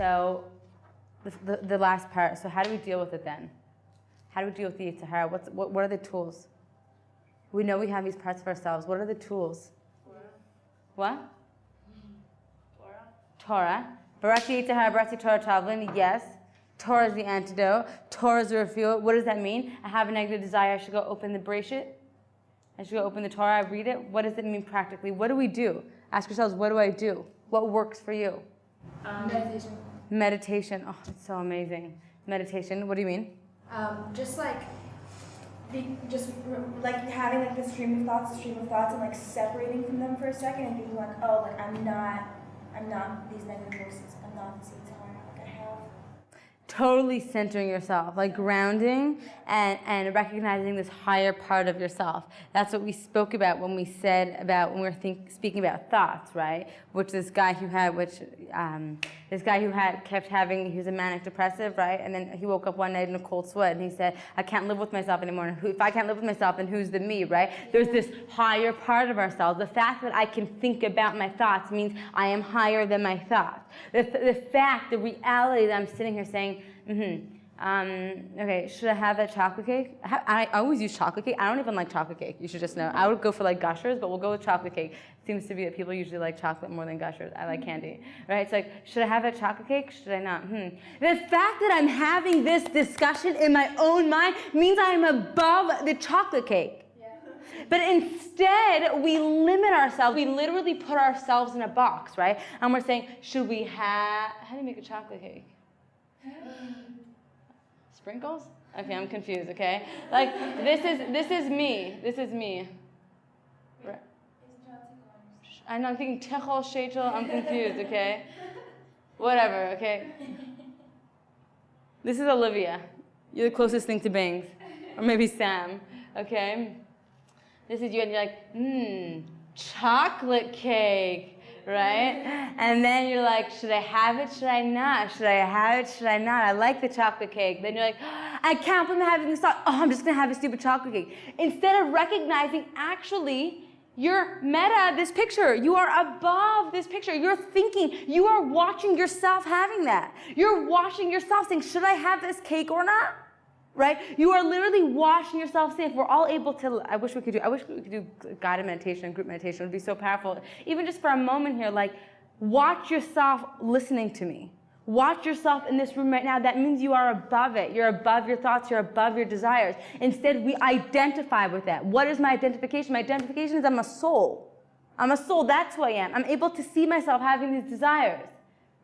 So the last part, so how do we deal with it then? How do we deal with the Yetzer Hara? What are the tools? We know we have these parts of ourselves. What are the tools? What? Torah. Barati Yetzer Hara, Barati Torah Tavlin, yes. Torah is the antidote. Torah is the refuel. What does that mean? I have a negative desire. I should go open the Bereshit. I should go open the Torah. I read it. What does it mean practically? What do we do? Ask yourselves, what do I do? What works for you? Meditation. Meditation. Oh, it's so amazing. Meditation. What do you mean? Just like having like this stream of thoughts, and like separating from them for a second and being like, oh, like I'm not these negative voices. I'm not this Yetzer Hara. Like I have. Totally centering yourself, like grounding and recognizing this higher part of yourself. That's what we spoke about when we said about when we were speaking about thoughts, right? Which this guy who kept having, he was a manic depressive, right? And then he woke up one night in a cold sweat and he said, I can't live with myself anymore. And if I can't live with myself, then who's the me, right? There's this higher part of ourselves. The fact that I can think about my thoughts means I am higher than my thoughts. The reality that I'm sitting here saying, okay, should I have that chocolate cake? I always use chocolate cake. I don't even like chocolate cake. You should just know. I would go for like Gushers, but we'll go with chocolate cake. It seems to be that people usually like chocolate more than Gushers. I like candy, right? It's like, should I have that chocolate cake? Should I not? The fact that I'm having this discussion in my own mind means I am above the chocolate cake. But instead, we limit ourselves. We literally put ourselves in a box, right? And we're saying, should we have, how do you make a chocolate cake? Sprinkles? Okay, I'm confused, okay? Like, this is me. This is me. Right. I'm thinking techol, sheitel, I'm confused, okay? Whatever, okay? This is Olivia. You're the closest thing to Bangs. Or maybe Sam, okay? This is you and you're like, chocolate cake, right? And then you're like, should I have it? Should I not? Should I have it? Should I not? I like the chocolate cake. Then you're like, I can't believe I'm having this thought. Oh, I'm just going to have a stupid chocolate cake. Instead of recognizing, actually, you're meta this picture. You are above this picture. You're thinking. You are watching yourself having that. You're watching yourself saying, should I have this cake or not? Right? You are literally watching yourself say, if we're all able to, I wish we could do guided meditation and group meditation. It would be so powerful. Even just for a moment here, like, watch yourself listening to me. Watch yourself in this room right now. That means you are above it. You're above your thoughts. You're above your desires. Instead, we identify with that. What is my identification? My identification is I'm a soul. I'm a soul. That's who I am. I'm able to see myself having these desires.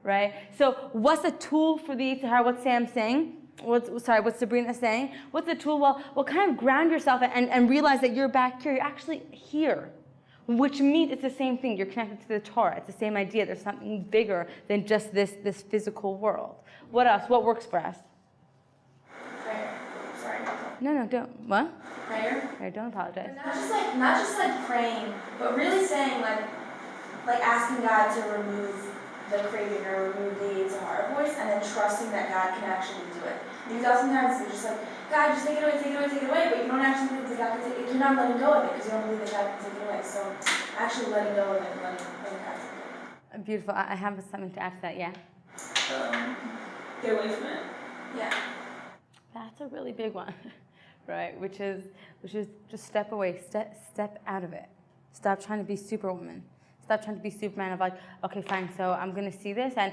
Right? So what's the tool for the Yetzer Hara? What's Sam saying? What's Sabrina saying? What's the tool? Well, kind of ground yourself and realize that you're back here. You're actually here, which means it's the same thing. You're connected to the Torah. It's the same idea. There's something bigger than just this physical world. What else? What works for us? Prayer. Sorry. No, don't. What? Prayer. Right, don't apologize. Not just praying, but really saying like asking God to remove the craving or remove the Yetzer Hara voice, and then trusting that God can actually do it. Because oftentimes you're just like, God, just take it away, but you don't actually believe that God can take it. You're not letting go of it because you don't believe that God can take it away. So actually letting go of it and letting God take it. Beautiful. I have something to add to that, yeah? Get away from it. Yeah. That's a really big one, right? Which is just step away, step out of it. Stop trying to be Superwoman. Stop trying to be Superman of like, okay, fine, so I'm going to see this, and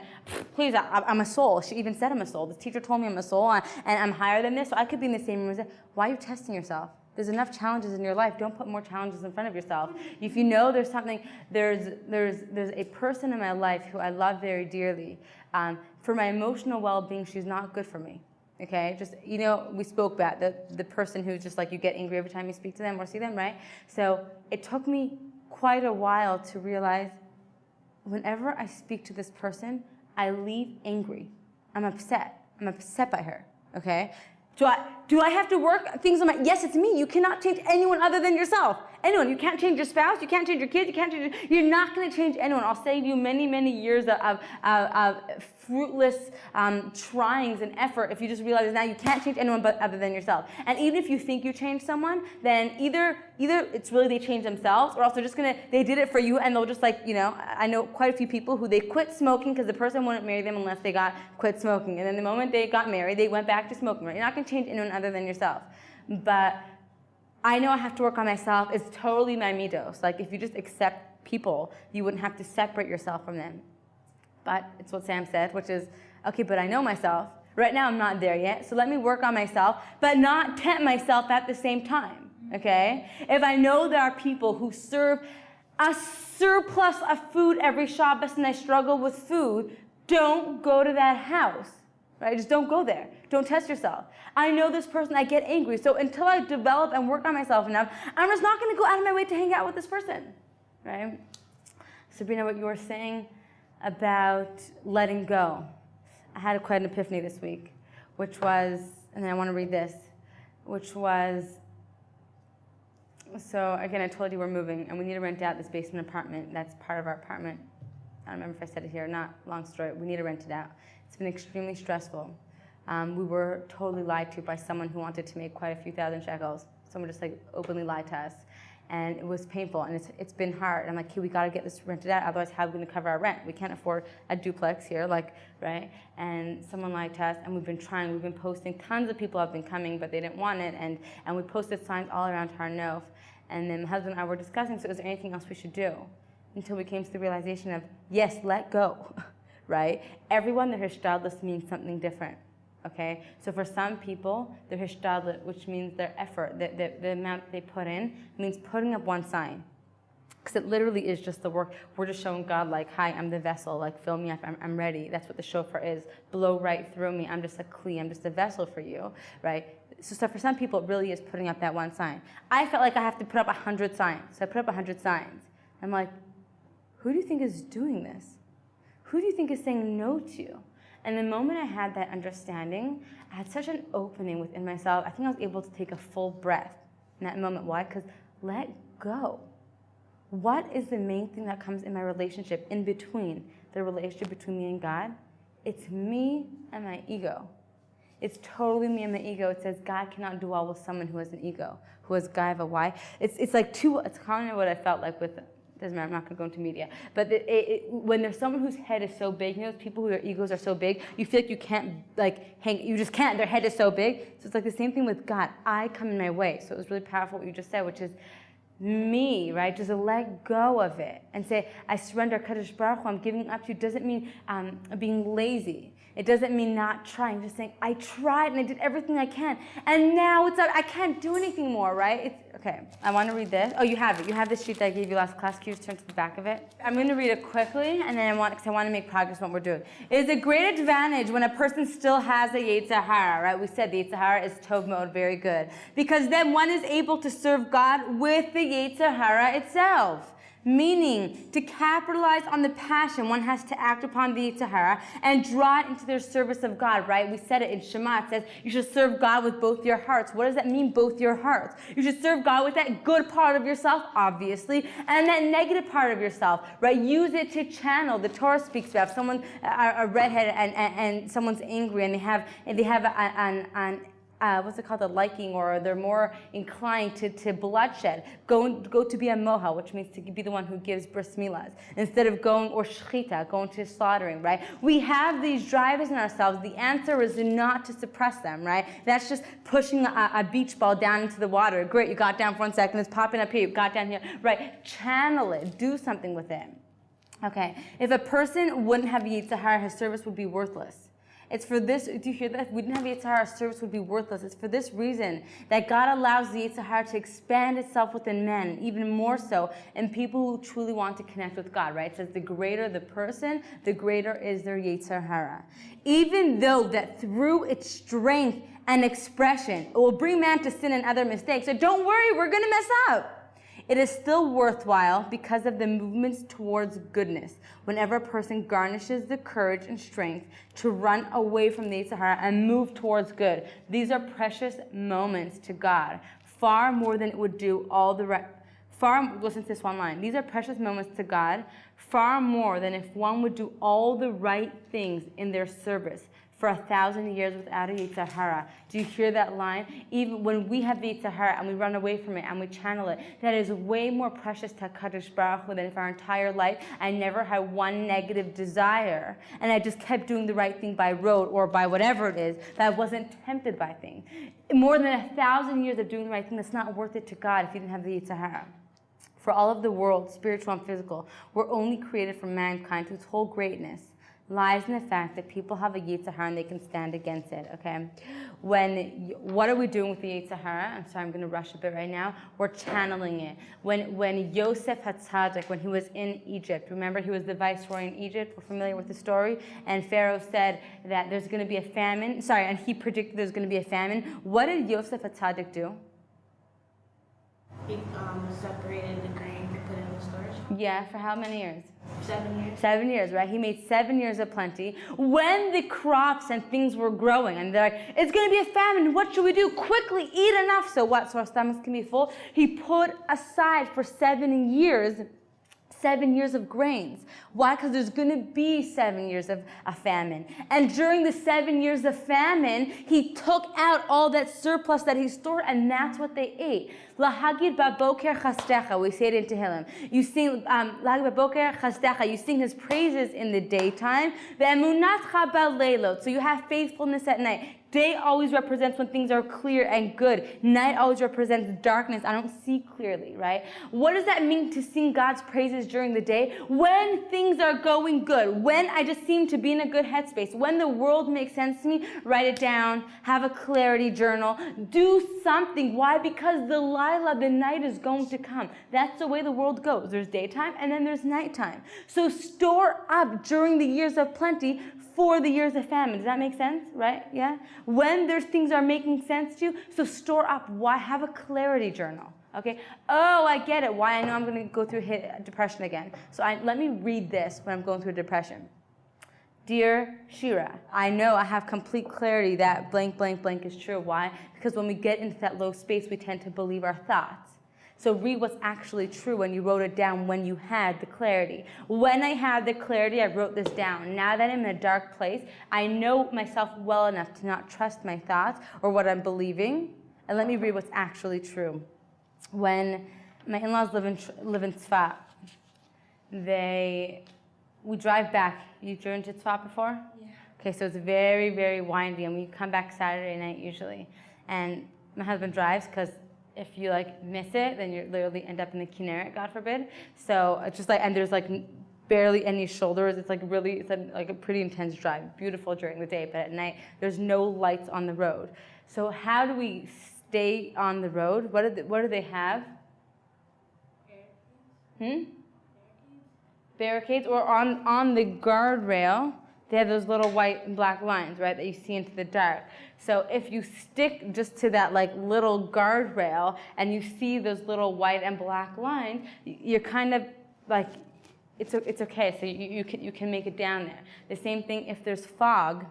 please, I'm a soul. She even said I'm a soul. The teacher told me I'm a soul, and I'm higher than this, so I could be in the same room as that. Why are you testing yourself? There's enough challenges in your life. Don't put more challenges in front of yourself. If you know there's something, there's a person in my life who I love very dearly. For my emotional well-being, she's not good for me. Okay, just, we spoke about the person who's just like, you get angry every time you speak to them or see them, right? So it took me quite a while to realize whenever I speak to this person, I leave angry. I'm upset by her, okay? do I have to work things on my, yes, it's me. You cannot change anyone other than yourself. Anyone. You can't change your spouse. You can't change your kids. You're not going to change anyone. I'll save you many, many years of fruitless tryings and effort if you just realize now you can't change anyone but other than yourself. And even if you think you changed someone, then either it's really they changed themselves, or else they did it for you, and they'll just I know quite a few people who they quit smoking because the person wouldn't marry them unless they quit smoking. And then the moment they got married, they went back to smoking, right? You're not going to change anyone other than yourself. But I know I have to work on myself. It's totally my midos. Like, if you just accept people, you wouldn't have to separate yourself from them. But it's what Sam said, which is, okay, but I know myself. Right now, I'm not there yet, so let me work on myself, but not tempt myself at the same time, okay? If I know there are people who serve a surplus of food every Shabbos and I struggle with food, don't go to that house, right? Just don't go there. Don't test yourself. I know this person, I get angry, so until I develop and work on myself enough, I'm just not going to go out of my way to hang out with this person, right? Sabrina, what you were saying about letting go. I had quite an epiphany this week, which was, and then I want to read this, which was, so again, I told you we're moving, and we need to rent out this basement apartment. That's part of our apartment. I don't remember if I said it here or not. Long story. We need to rent it out. It's been extremely stressful. We were totally lied to by someone who wanted to make quite a few thousand shekels. Someone just openly lied to us. And it was painful, and it's been hard. I'm like, hey, we got to get this rented out, otherwise how are we going to cover our rent? We can't afford a duplex here, right? And someone lied to us, and we've been trying. We've been posting. Tons of people have been coming, but they didn't want it, and we posted signs all around Har Nof. And then my husband and I were discussing, so is there anything else we should do? Until we came to the realization of, yes, let go, right? Everyone, their hishtadlus means something different. Okay, so for some people, their hishtadlut, which means their effort, the amount they put in, means putting up one sign. Because it literally is just the work. We're just showing God, hi, I'm the vessel, fill me up, I'm ready. That's what the shofar is. Blow right through me. I'm just a kli, I'm just a vessel for you, right? So for some people, it really is putting up that one sign. I felt like I have to put up 100 signs. So I put up 100 signs. I'm like, who do you think is doing this? Who do you think is saying no to you? And the moment I had that understanding, I had such an opening within myself. I think I was able to take a full breath in that moment. Why? Because let go. What is the main thing that comes in my relationship, in between the relationship between me and God? It's me and my ego. It's totally me and my ego. It says God cannot do well with someone who has an ego, who has gaiva. Why? It's kind of what I felt like with, doesn't matter, I'm not going to go into media. But when there's someone whose head is so big, those people whose egos are so big, you feel like you can't, hang, you just can't, their head is so big. So it's the same thing with God. I come in my way. So it was really powerful what you just said, which is me, right? Just let go of it and say, I surrender, Kadosh Baruch Hu, I'm giving up to you. Doesn't mean being lazy. It doesn't mean not trying. Just saying, I tried and I did everything I can. And now it's I can't do anything more, right? Okay, I want to read this. Oh, you have it. You have this sheet that I gave you last class. Can you just turn to the back of it? I'm going to read it quickly, and then because I want to make progress on what we're doing. It is a great advantage when a person still has a Yetzer Hara, right? We said the Yetzer Hara is Tov Mode, very good. Because then one is able to serve God with the Yetzer Hara itself. Meaning, to capitalize on the passion, one has to act upon the Yetzer Hara and draw it into their service of God, right? We said it in Shema. It says you should serve God with both your hearts. What does that mean, both your hearts? You should serve God with that good part of yourself, obviously, and that negative part of yourself, right? Use it to channel. The Torah speaks about if someone, a redhead, and someone's angry, and they have an what's it called, a liking, or they're more inclined to bloodshed. Go to be a moha, which means to be the one who gives bris milas, instead of going, or shchita, going to slaughtering, right? We have these drivers in ourselves. The answer is not to suppress them, right? That's just pushing a beach ball down into the water. Great, you got down for 1 second, it's popping up here, you got down here, right? Channel it, do something with it. Okay, if a person wouldn't have Yetzer Hara, his service would be worthless. It's for this, do you hear that? If we didn't have Yetzer Hara, our service would be worthless. It's for this reason that God allows the Yetzer Hara to expand itself within men, even more so in people who truly want to connect with God, right? It says the greater the person, the greater is their Yetzer Hara. Even though that through its strength and expression, it will bring man to sin and other mistakes. So don't worry, we're going to mess up. It is still worthwhile because of the movements towards goodness. Whenever a person garnishes the courage and strength to run away from the Yetzer Hara and move towards good, these are precious moments to God, far more than it would do all the rest. Listen to this one line. These are precious moments to God, far more than if one would do all the right things in their service for 1,000 years without a Yetzer Hara. Do you hear that line? Even when we have the Yetzer Hara and we run away from it and we channel it, that is way more precious to HaKadosh Baruch Hu than if our entire life I never had one negative desire and I just kept doing the right thing by rote or by whatever it is, that I wasn't tempted by things. More than 1,000 years of doing the right thing, that's not worth it to God if you didn't have the Yetzer Hara. For all of the world, spiritual and physical, we're only created for mankind whose whole greatness lies in the fact that people have a Yetzer Hara and they can stand against it, okay? What are we doing with the Yetzer Hara? I'm sorry, I'm going to rush a bit right now. We're channeling it. When Yosef HaTzadik, when he was in Egypt, remember he was the viceroy in Egypt, we're familiar with the story, and Pharaoh said that there's going to be a famine, and he predicted there's going to be a famine. What did Yosef HaTzadik do? He separated the grain to put it in the storage. Yeah, for how many years? 7 years. 7 years, right? He made 7 years of plenty. When the crops and things were growing, and they're like, it's going to be a famine. What should we do? Quickly eat enough so our stomachs can be full. He put aside for 7 years 7 years of grains. Why? Because there's going to be 7 years of a famine. And during the 7 years of famine, he took out all that surplus that he stored, and that's what they ate. Lahagid baboker chastecha, we say it in Tehillim. You sing Lahagid baboker chastecha. You sing his praises in the daytime. Ve'emunatcha baleilot. So you have faithfulness at night. Day always represents when things are clear and good. Night always represents darkness. I don't see clearly, right? What does that mean to sing God's praises during the day? When things are going good, when I just seem to be in a good headspace, when the world makes sense to me, write it down, have a clarity journal, do something. Why? Because the night is going to come. That's the way the world goes. There's daytime and then there's nighttime. So store up during the years of plenty for the years of famine. Does that make sense? Right? Yeah? When there's things are making sense to you, so store up. Why? Have a clarity journal. Okay? Oh, I get it. Why? I know I'm going to go through depression again. So let me read this when I'm going through depression. Dear Shira, I know I have complete clarity that blank, blank, blank is true. Why? Because when we get into that low space, we tend to believe our thoughts. So read what's actually true when you wrote it down, when you had the clarity. When I had the clarity, I wrote this down. Now that I'm in a dark place, I know myself well enough to not trust my thoughts or what I'm believing. And let me read what's actually true. When my in-laws live in Tzfat, we drive back. You driven to Tzfat before? Yeah. Okay, so it's very, very windy, and we come back Saturday night usually. And my husband drives because if you miss it, then you literally end up in the Kinneret, God forbid. So it's just and there's barely any shoulders. It's a pretty intense drive. Beautiful during the day, but at night there's no lights on the road. So how do we stay on the road? What do they have? Barricades, or on the guardrail, they have those little white and black lines, right, that you see into the dark. So if you stick just to that little guardrail and you see those little white and black lines, you're kind of it's okay. So you can make it down there. The same thing if there's fog.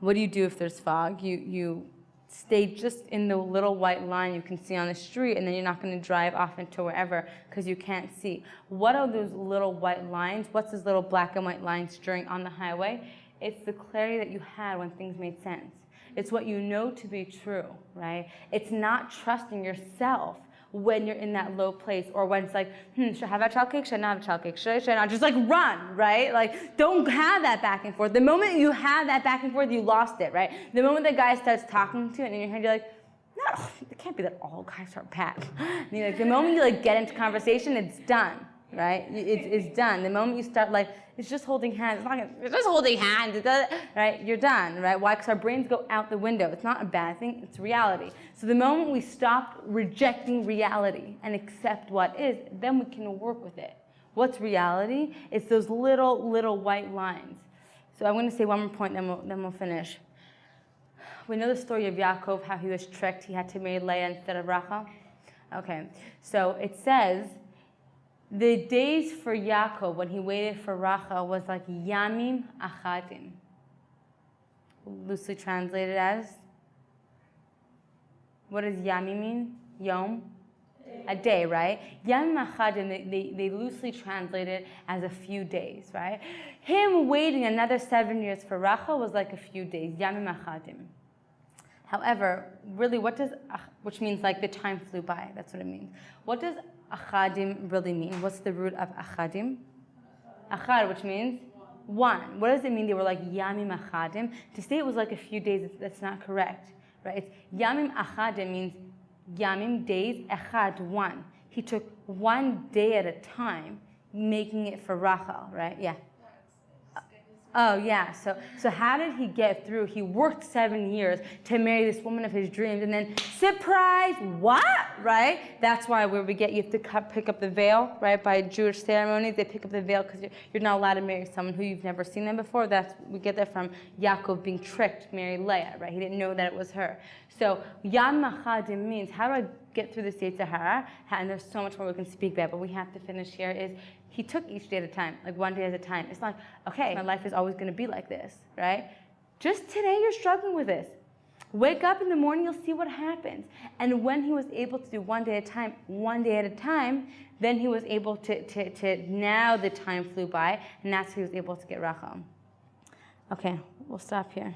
What do you do if there's fog? You stay just in the little white line you can see on the street, and then you're not going to drive off into wherever because you can't see. What are those little white lines? What's those little black and white lines on the highway? It's the clarity that you had when things made sense. It's what you know to be true, right? It's not trusting yourself when you're in that low place, or when it's should I have a chocolate cake? Should I not have a chocolate cake? Should I not? Just run, right? Don't have that back and forth. The moment you have that back and forth, you lost it, right? The moment the guy starts talking to you, and in your head you're like, no, it can't be that all guys are bad. And the moment you get into conversation, it's done, right? It's done. The moment you start it's just holding hands. It's just holding hands, right? You're done, right? Why? Because our brains go out the window. It's not a bad thing. It's reality. So the moment we stop rejecting reality and accept what is, then we can work with it. What's reality? It's those little white lines. So I'm going to say one more point, then we'll finish. We know the story of Yaakov, how he was tricked. He had to marry Leah instead of Rachel. Okay, so it says the days for Yaakov when he waited for Rachel was like Yamim Achadim. Loosely translated as? What does Yamim mean? Yom? A day, right? Yamim Achadim, they loosely translate it as a few days, right? Him waiting another 7 years for Rachel was like a few days, Yamim Achadim. However, really, which means like the time flew by, that's what it means. What does Achadim really mean? What's the root of Achadim? Achad, which means one. What does it mean they were like Yamim Achadim? To say it was like a few days, that's not correct, right? It's Yamim Achadim means Yamim, days, Echad, one. He took 1 day at a time, making it for Rachel, right? Yeah. Oh, yeah. So how did he get through? He worked 7 years to marry this woman of his dreams, and then, surprise, what? Right? That's why where we get, you have to pick up the veil, right? By Jewish ceremonies, they pick up the veil because you're not allowed to marry someone who you've never seen them before. We get that from Yaakov being tricked to marry Leah, right? He didn't know that it was her. So, Yam Achadim means, how do I get through this Yetzer Hara? And there's so much more we can speak about, but we have to finish here, is he took each day at a time, like 1 day at a time. It's not, okay, my life is always going to be like this, right? Just today you're struggling with this. Wake up in the morning, you'll see what happens. And when he was able to do 1 day at a time, 1 day at a time, then he was able to now the time flew by, and that's how he was able to get Rachel. Okay, we'll stop here.